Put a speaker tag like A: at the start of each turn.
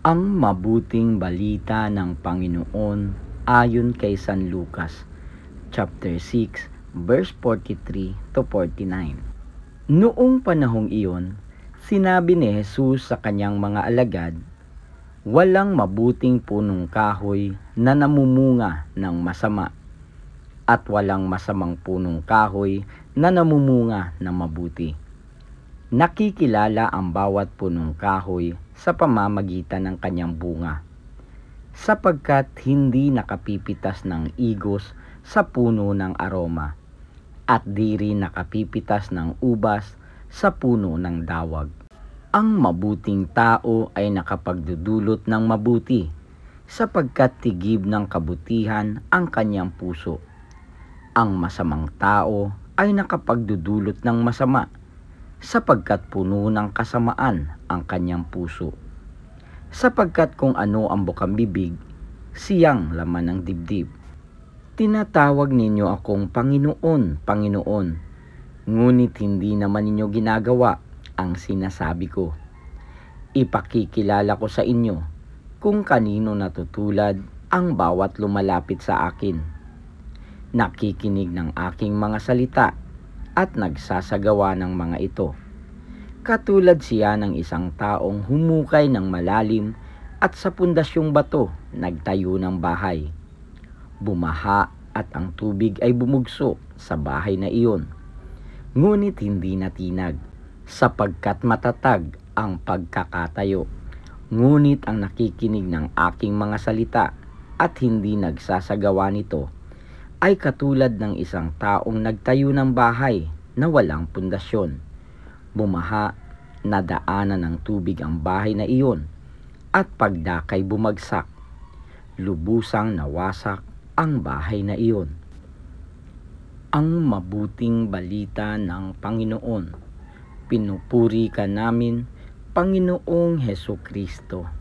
A: Ang mabuting balita ng Panginoon ayon kay San Lucas, chapter 6, verse 43 to 49. Noong panahong iyon, sinabi ni Jesus sa kanyang mga alagad, walang mabuting punong kahoy na namumunga ng masama, at walang masamang punong kahoy na namumunga ng mabuti. Nakikilala ang bawat punong kahoy sa pamamagitan ng kanyang bunga, sapagkat hindi nakapipitas ng igos sa puno ng aroma, at di rin nakapipitas ng ubas sa puno ng dawag. Ang mabuting tao ay nakapagdudulot ng mabuti, sapagkat tigib ng kabutihan ang kanyang puso. Ang masamang tao ay nakapagdudulot ng masama, sapagkat puno ng kasamaan ang kanyang puso. Sapagkat kung ano ang bukang bibig, siyang laman ng dibdib. Tinatawag ninyo akong Panginoon, Panginoon, ngunit hindi naman ninyo ginagawa ang sinasabi ko. Ipakikilala ko sa inyo kung kanino natutulad ang bawat lumalapit sa akin. Nakikinig ng aking mga salita at nagsasagawa ng mga ito. Katulad siya ng isang taong humukay ng malalim at sa pundasyong bato nagtayo ng bahay. Bumaha at ang tubig ay bumugso sa bahay na iyon. Ngunit hindi natinag, sapagkat matatag ang pagkakatayo. Ngunit ang nakikinig ng aking mga salita at hindi nagsasagawa nito, ay katulad ng isang taong nagtayo ng bahay na walang pundasyon. Bumaha, nadaanan ng tubig ang bahay na iyon, at pagdakay bumagsak. Lubusang nawasak ang bahay na iyon. Ang mabuting balita ng Panginoon. Pinupuri ka namin, Panginoong Hesukristo.